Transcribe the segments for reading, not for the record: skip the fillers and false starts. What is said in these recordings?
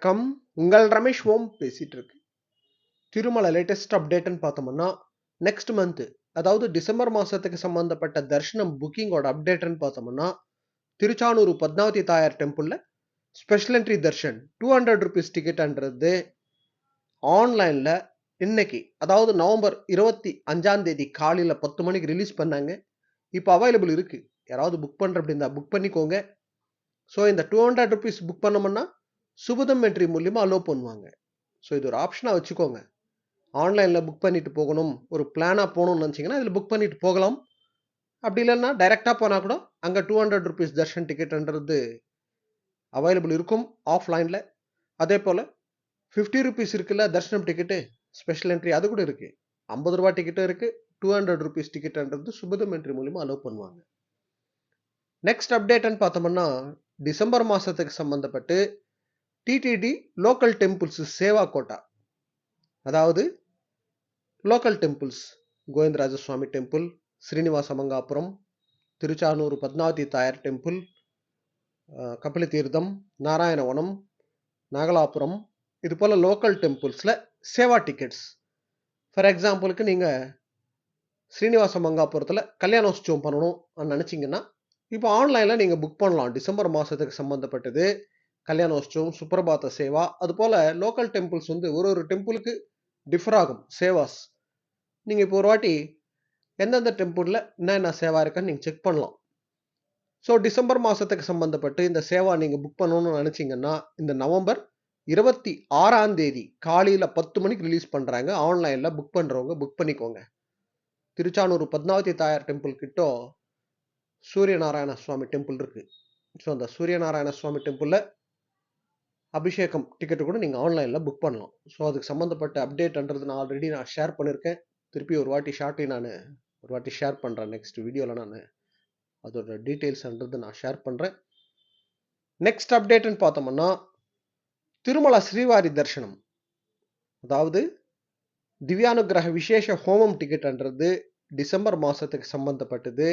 வணக்கம். உங்கள் ரமேஷ் ஓம் பேசிட்டு இருக்கு. திருமலை லேட்டஸ்ட் அப்டேட்னு பார்த்தோம்னா நெக்ஸ்ட் மந்த் அதாவது டிசம்பர் மாசத்துக்கு சம்பந்தப்பட்ட தர்ஷனம் புக்கிங்கோட அப்டேட்னு பார்த்தோம்னா திருச்சானூர் பத்மாவதி தாயார் டெம்பிள்ல ஸ்பெஷல் என்ட்ரி தர்ஷன் 200 ருபீஸ் டிக்கெட்ன்றது ஆன்லைன்ல இன்னைக்கு அதாவது நவம்பர் 25ஆம் தேதி காலையில 10 மணிக்கு ரிலீஸ் பண்ணாங்க. இப்போ அவைலபிள் இருக்கு. யாராவது புக் பண்ற அப்படின்னா புக் பண்ணிக்கோங்க. ஸோ இந்த 200 ருபீஸ் புக் பண்ணோம்னா சுபதம் என்ட்ரி மூலியமா அலோவ் பண்ணுவாங்க. ஸோ இது ஒரு ஆப்ஷனாக வச்சுக்கோங்க. ஆன்லைனில் புக் பண்ணிட்டு போகணும், ஒரு பிளானாக போகணும்னு நினச்சிங்கன்னா இதில் புக் பண்ணிட்டு போகலாம். அப்படி இல்லைன்னா டைரெக்டாக போனால் கூட அங்கே 200 ருபீஸ் தர்ஷன் டிக்கெட்ன்றது அவைலபிள் இருக்கும் ஆஃப்லைனில். அதே போல் 50 ருபீஸ் இருக்குல்ல தர்ஷனம் டிக்கெட்டு ஸ்பெஷல் என்ட்ரி அது கூட இருக்குது. 50 ரூபா டிக்கெட்டும் இருக்குது. 200 ருபீஸ் டிக்கெட்ன்றது சுபதம் என்ட்ரி மூலிமா அலோவ் பண்ணுவாங்க. நெக்ஸ்ட் அப்டேட்னு பார்த்தோம்னா டிசம்பர் மாதத்துக்கு சம்மந்தப்பட்டு TTD local temples seva quota, அதாவது local temples Govindaraja Swamy temple, Srinivasa Mangapuram, Tiruchanur Padmavathi Thayar temple, Kapila Theertham, Narayanavanam, Nagalapuram, இது போல் லோக்கல் டெம்பிள்ஸில் சேவா டிக்கெட்ஸ். ஃபார் எக்ஸாம்பிளுக்கு நீங்கள் ஸ்ரீனிவாச மங்காபுரத்தில் கல்யாணோற்சவம் பண்ணணும்னு நினச்சிங்கன்னா இப்போ ஆன்லைனில் நீங்கள் புக் பண்ணலாம். டிசம்பர் மாதத்துக்கு சம்மந்தப்பட்டது கல்யாணோற்சவம், சுப்ரபாத சேவா, அது போல் லோக்கல் டெம்பிள்ஸ் வந்து ஒரு டெம்பிளுக்கு டிஃபர் ஆகும் சேவாஸ். நீங்கள் இப்போ ஒரு வாட்டி எந்தெந்த டெம்பிளில் என்ன சேவா இருக்குன்னு நீங்கள் செக் பண்ணலாம். ஸோ டிசம்பர் மாதத்துக்கு சம்மந்தப்பட்டு இந்த சேவா நீங்கள் புக் பண்ணணும்னு நினச்சிங்கன்னா இந்த நவம்பர் 26ஆம் தேதி காலையில் 10 மணிக்கு ரிலீஸ் பண்ணுறாங்க. ஆன்லைனில் புக் பண்ணுறவங்க புக் பண்ணிக்கோங்க. திருச்சானூர் பத்மாவதி தாயார் டெம்பிள் கிட்ட சூரியநாராயண சுவாமி டெம்பிள் இருக்குது. ஸோ அந்த சூரியநாராயண சுவாமி டெம்பிளில் அபிஷேகம் டிக்கெட்டு கூட நீங்கள் ஆன்லைனில் புக் பண்ணலாம். ஸோ அதுக்கு சம்மந்தப்பட்ட அப்டேட்ன்றது நான் ஆல்ரெடி ஷேர் பண்ணியிருக்கேன். திருப்பி ஒரு வாட்டி ஷார்ட்லி நான் ஒரு வாட்டி ஷேர் பண்ணுறேன். நெக்ஸ்ட் வீடியோவில் நான் அதோட டீட்டெயில்ஸ்ன்றது நான் ஷேர் பண்ணுறேன். நெக்ஸ்ட் அப்டேட்னு பார்த்தோம்னா திருமலா ஸ்ரீவாரி தர்ஷனம், அதாவது திவ்யானுகிரக விசேஷ ஹோமம் டிக்கெட்ன்றது டிசம்பர் மாதத்துக்கு சம்மந்தப்பட்டது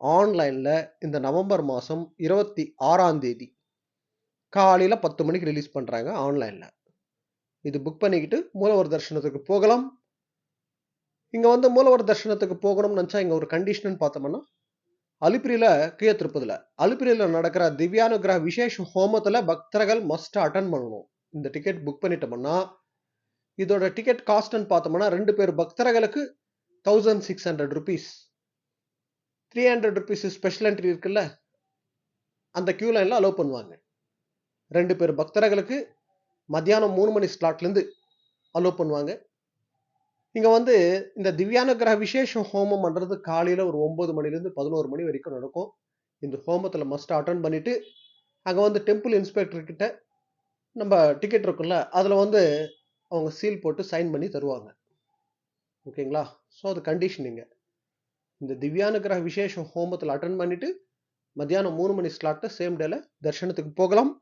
ஆன்லைனில் இந்த நவம்பர் மாதம் 26ஆம் தேதி காலையில் 10 மணிக்கு ரிலீஸ் பண்ணுறாங்க ஆன்லைனில். இது புக் பண்ணிக்கிட்டு மூலவர் தர்ஷனத்துக்கு போகலாம். இங்கே வந்து மூலவர் தர்ஷனத்துக்கு போகணும்னு நினச்சா இங்கே ஒரு கண்டிஷன் பார்த்தோம்னா அலிப்பிரியில் கீழ திருப்பதியில் அலிப்பிரியில் நடக்கிற திவ்யானுகிரக விசேஷ ஹோமத்தில் பக்தர்கள் மஸ்ட் அட்டன் பண்ணணும். இந்த டிக்கெட் புக் பண்ணிட்டோம்னா இதோட டிக்கெட் காஸ்ட்னு பார்த்தோம்னா 2 பேர் பக்தர்களுக்கு 1600 ருபீஸ். 300 ருபீஸ் ஸ்பெஷல் என்ட்ரி இருக்குல்ல அந்த கியூ லைனில் அலோவ் பண்ணுவாங்க. 2 பேர் பக்தர்களுக்கு மத்தியானம் 3 மணி ஸ்லாட்லேருந்து அலோவ் பண்ணுவாங்க. இங்கே வந்து இந்த திவ்யானுகிரக விசேஷ ஹோமம் பண்ணுறது காலையில் ஒரு 9 மணிலேருந்து 11 மணி வரைக்கும் நடக்கும். இந்த ஹோமத்தில் மஸ்ட் அட்டன் பண்ணிவிட்டு அங்கே வந்து டெம்பிள் இன்ஸ்பெக்டர் கிட்ட நம்ம டிக்கெட் இருக்குல்ல அதில் வந்து அவங்க சீல் போட்டு சைன் பண்ணி தருவாங்க. ஓகேங்களா? ஸோ அது கண்டிஷனிங்க. இந்த திவ்யானுகிரக விசேஷ ஹோமத்தில் அட்டன் பண்ணிவிட்டு மத்தியானம் 3 மணி ஸ்லாட்டில் சேம் டேல தர்ஷனத்துக்கு போகலாம்.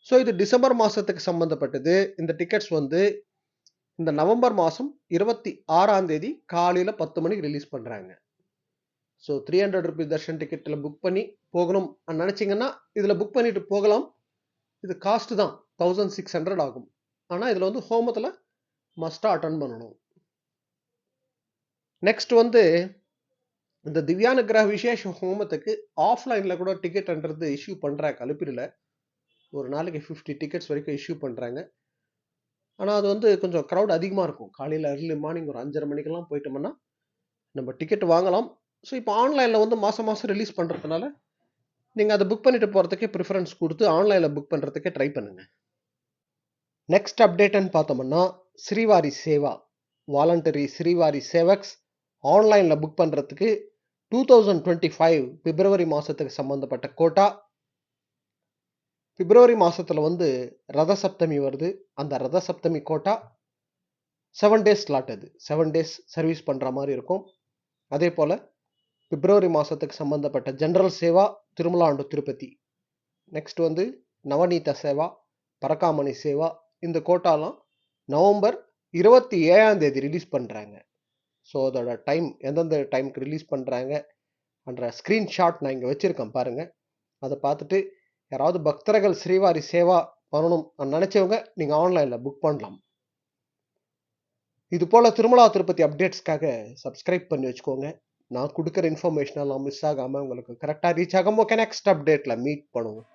ஸோ இது டிசம்பர் மாதத்துக்கு சம்மந்தப்பட்டது. இந்த டிக்கெட்ஸ் வந்து இந்த நவம்பர் மாதம் 26ஆம் தேதி காலையில் 10 மணிக்கு ரிலீஸ் பண்ணுறாங்க. ஸோ 300 ருபீஸ் தர்ஷன் டிக்கெட்டில் புக் பண்ணி போகணும் நினச்சிங்கன்னா இதில் புக் பண்ணிட்டு போகலாம். இது காஸ்ட் தான் 1600 ஆகும். ஆனால் இதில் வந்து ஹோமத்தில் மஸ்ட்டாக அட்டன் பண்ணணும். நெக்ஸ்ட் வந்து இந்த திவ்யானுகிரக விசேஷ ஹோமத்துக்கு ஆஃப்லைனில் கூட டிக்கெட்ன்றது இஷ்யூ பண்ணுறாங்க. அலிப்பிரியில் ஒரு நாளைக்கு 50 டிக்கெட்ஸ் வரைக்கும் இஷ்யூ பண்ணுறாங்க. ஆனால் அது வந்து கொஞ்சம் க்ரௌட் அதிகமாக இருக்கும். காலையில் அர்லி மார்னிங் ஒரு 5:30 மணிக்கெல்லாம் போயிட்டோம்னா நம்ம டிக்கெட் வாங்கலாம். ஸோ இப்போ ஆன்லைனில் வந்து மாதம் ரிலீஸ் பண்ணுறதுனால நீங்கள் அதை புக் பண்ணிட்டு போகிறதுக்கே ப்ரிஃபரன்ஸ் கொடுத்து ஆன்லைனில் புக் பண்ணுறதுக்கே ட்ரை பண்ணுங்கள். நெக்ஸ்ட் அப்டேட்னு பார்த்தோம்னா ஸ்ரீவாரி சேவா வாலண்டரி ஸ்ரீவாரி சேவக்ஸ் ஆன்லைனில் புக் பண்ணுறதுக்கு 2025 பிப்ரவரி மாதத்துக்கு சம்மந்தப்பட்ட கோட்டா. பிப்ரவரி மாதத்தில் வந்து ரத சப்தமி வருது. அந்த Ratha Saptami quota 7 days slot. அது 7 டேஸ் சர்வீஸ் பண்ணுற மாதிரி இருக்கும். அதே போல் பிப்ரவரி மாதத்துக்கு சம்மந்தப்பட்ட ஜென்ரல் சேவா திருமலாண்டு திருப்பதி, நெக்ஸ்ட் வந்து நவநீத சேவா, பரகாமணி சேவா, இந்த கோட்டாலாம் நவம்பர் 27ஆம் தேதி ரிலீஸ் பண்ணுறாங்க. ஸோ அதோட டைம் எந்தெந்த டைமுக்கு ரிலீஸ் பண்ணுறாங்க என்ற ஸ்க்ரீன்ஷாட் நான் இங்கே வச்சுருக்கேன் பாருங்கள். அதை பார்த்துட்டு யாராவது பக்தர்கள் ஸ்ரீவாரி சேவா பண்ணணும் நினைச்சவங்க நீங்க ஆன்லைன்ல புக் பண்ணலாம். இது போல திருமலா திருப்பதி அப்டேட்ஸ்க்காக சப்ஸ்கிரைப் பண்ணி வச்சுக்கோங்க. நான் குடுக்குற இன்ஃபர்மேஷன் எல்லாம் மிஸ் ஆகாம உங்களுக்கு கரெக்ட்டா ரீச் ஆகும். ஓகே, நெக்ஸ்ட் அப்டேட்ல மீட் பண்ணுவோம்.